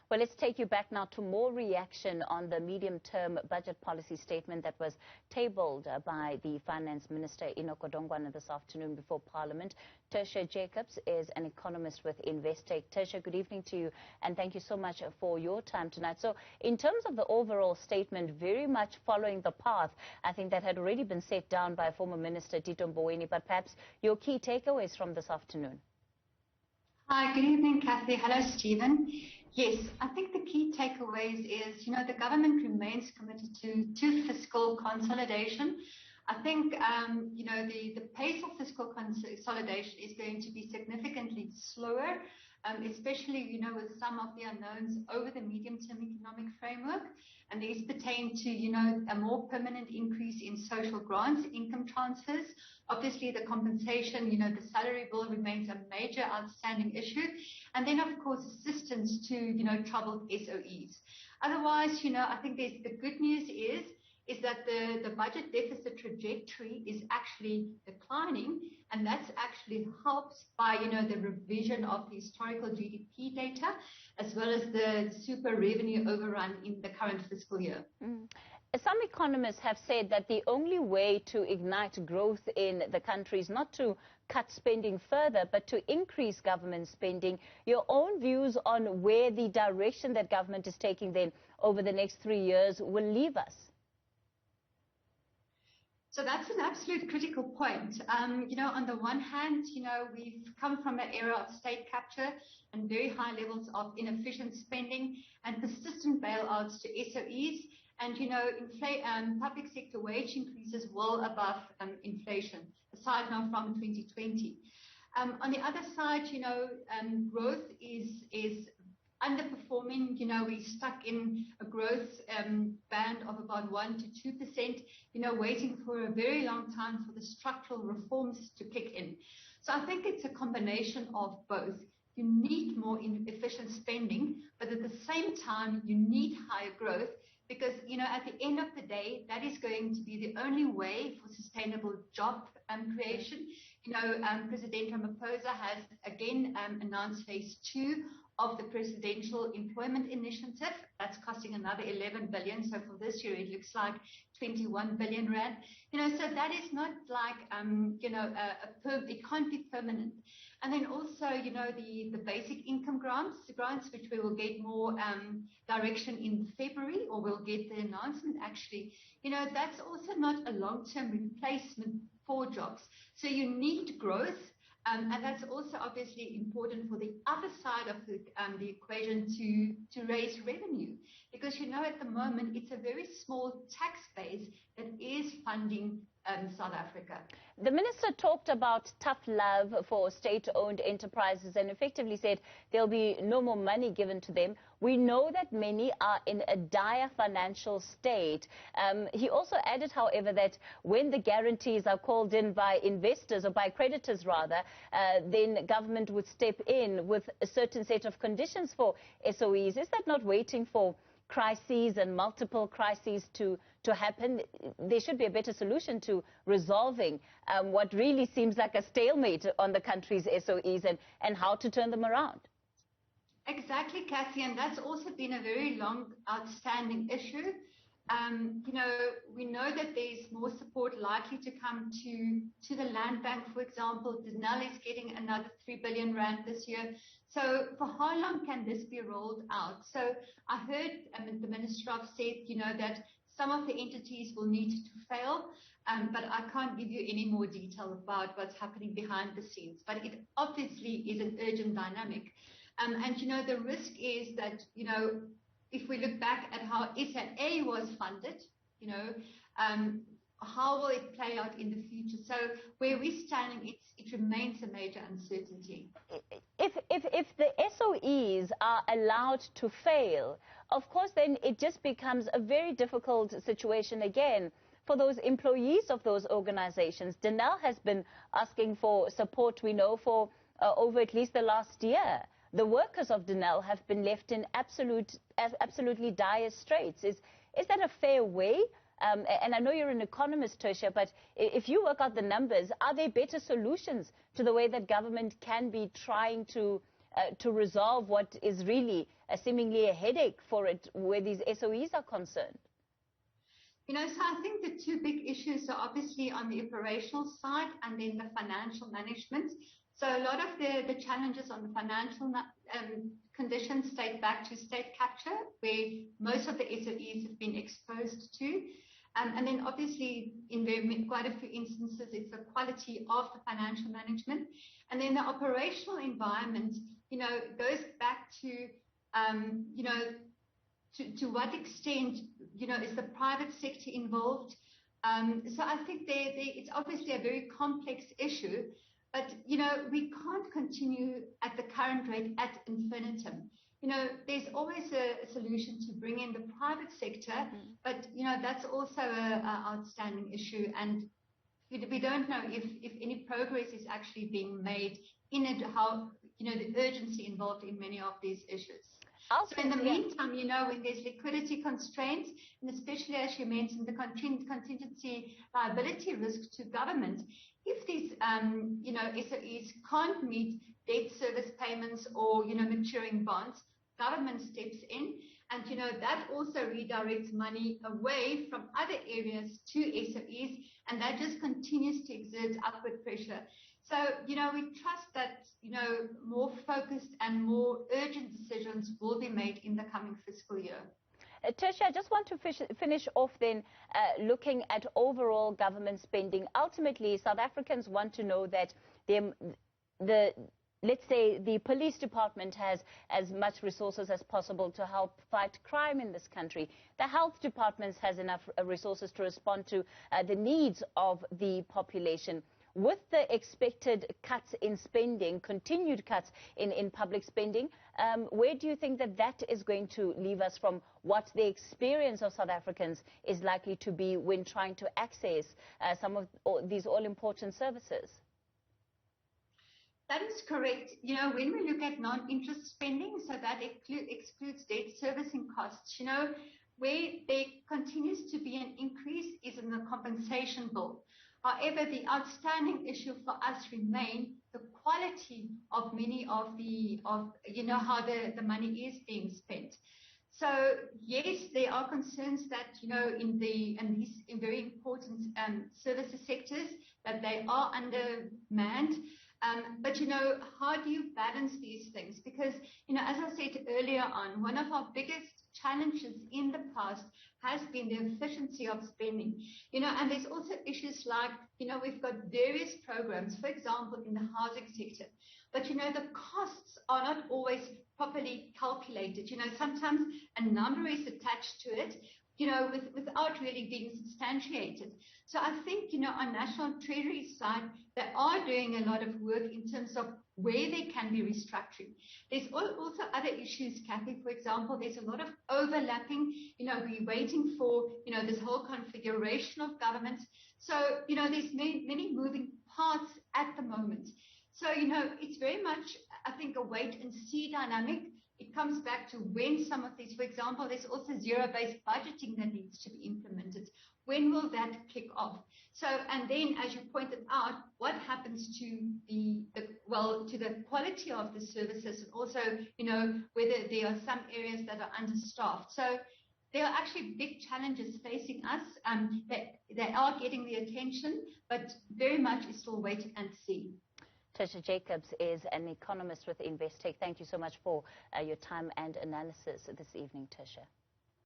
Well, let's take you back now to more reaction on the medium-term budget policy statement that was tabled by the Finance Minister Enoch Godongwana this afternoon before Parliament. Tertia Jacobs is an economist with Investec. Tertia, good evening to you, and thank you so much for your time tonight. So, in terms of the overall statement, very much following the path, I think that had already been set down by former Minister Tito Mboweni, but perhaps your key takeaways from this afternoon. Hi, good evening, Kathy. Hello, Stephen. Yes, I think the key takeaways is, the government remains committed to fiscal consolidation. I think, the pace of fiscal consolidation is going to be significantly slower, especially, with some of the unknowns over the medium-term economic framework. And these pertain to, a more permanent increase in social grants, income transfers. Obviously, the compensation, the salary bill remains a major outstanding issue. And then, of course, assistance to, troubled SOEs. Otherwise, I think the good news is that the budget deficit trajectory is actually declining, and that's actually helped by, the revision of the historical GDP data, as well as the super revenue overrun in the current fiscal year. Some economists have said that the only way to ignite growth in the country is not to cut spending further, but to increase government spending. Your own views on where the direction that government is taking then over the next 3 years will leave us? So that's an absolute critical point. On the one hand, we've come from an era of state capture and very high levels of inefficient spending and persistent bailouts to SOEs and, public sector wage increases well above inflation, aside now from 2020. On the other side, growth is underperforming. We're stuck in a growth band of about 1 to 2%, waiting for a very long time for the structural reforms to kick in. So I think it's a combination of both. You need more efficient spending, but at the same time, you need higher growth because, at the end of the day, that is going to be the only way for sustainable job creation. President Ramaphosa has again announced phase 2 of the Presidential Employment Initiative. That's costing another 11 billion. So for this year, it looks like 21 billion rand. So that is not like, it can't be permanent. And then also, the basic income grants, which we will get more direction in February, or we'll get the announcement actually, that's also not a long-term replacement for jobs. So you need growth. And that's also obviously important for the other side of the equation to raise revenue. Because, at the moment, it's a very small tax base that is funding South Africa. The minister talked about tough love for state-owned enterprises and effectively said there'll be no more money given to them. We know that many are in a dire financial state. He also added, however, that when the guarantees are called in by investors, or by creditors rather, then government would step in with a certain set of conditions for SOEs. Is that not waiting for crises and multiple crises to happen? There should be a better solution to resolving what really seems like a stalemate on the country's SOEs and how to turn them around. Exactly, Kathy, and that's also been a very long outstanding issue. We know that there's more support likely to come to the land bank, for example. Denel is getting another 3 billion rand this year. So for how long can this be rolled out? So I heard the Minister of said, that some of the entities will need to fail, but I can't give you any more detail about what's happening behind the scenes. But it obviously is an urgent dynamic. And, the risk is that, if we look back at how SA was funded, how will it play out in the future? So where we're standing, it remains a major uncertainty. If the SOEs are allowed to fail, of course, then it just becomes a very difficult situation again for those employees of those organizations. Denel has been asking for support, we know, for over at least the last year. The workers of Denel have been left in absolutely dire straits. Is that a fair way? And I know you're an economist, Tertia, but if you work out the numbers, are there better solutions to the way that government can be trying to resolve what is really seemingly a headache for it where these SOEs are concerned? So I think the two big issues are obviously on the operational side and then the financial management. So a lot of the challenges on the financial conditions date back to state capture, where most of the SOEs have been exposed to. And then obviously in quite a few instances, it's the quality of the financial management. And then the operational environment, goes back to, to what extent, is the private sector involved? So I think it's obviously a very complex issue, but, we can't continue at the current rate ad infinitum. There's always a solution to bring in the private sector, but, that's also an outstanding issue. And we don't know if any progress is actually being made in it, how, the urgency involved in many of these issues. So in the meantime, when there's liquidity constraints, and especially as you mentioned, the contingency liability risk to government, if these, SOEs can't meet debt service payments or, maturing bonds, government steps in, and, that also redirects money away from other areas to SOEs, and that just continues to exert upward pressure. So, we trust that, more focused and more urgent decisions will be made in the coming fiscal year. Tertia, I just want to finish off then looking at overall government spending. Ultimately, South Africans want to know that let's say the police department has as much resources as possible to help fight crime in this country. The health department has enough resources to respond to the needs of the population. With the expected cuts in spending, continued cuts in public spending, where do you think that is going to leave us from what the experience of South Africans is likely to be when trying to access some of these all-important services? That is correct. When we look at non-interest spending, so that excludes debt servicing costs, where there continues to be an increase is in the compensation bill. However, the outstanding issue for us remain the quality of many of how the money is being spent. So yes, there are concerns that, in these very important services sectors, that they are undermanned. But, how do you balance these things? Because, as I said earlier on, one of our biggest challenges in the past has been the efficiency of spending. And there's also issues like, we've got various programs, for example, in the housing sector. But, the costs are not always properly calculated. Sometimes a number is attached to it, without really being substantiated. So I think, on National Treasury side, they are doing a lot of work in terms of where there can be restructuring. There's also other issues, Kathy. For example, there's a lot of overlapping. We're waiting for, this whole configuration of government. So, there's many moving parts at the moment. So, it's very much, I think, a wait and see dynamic. It comes back to when some of these, for example, there's also zero-based budgeting that needs to be implemented. When will that kick off? So, and then, as you pointed out, what happens to the quality of the services, and also, whether there are some areas that are understaffed. So, there are actually big challenges facing us. They are getting the attention, but very much is still wait and see. Tertia Jacobs is an economist with Investec. Thank you so much for your time and analysis this evening, Tertia.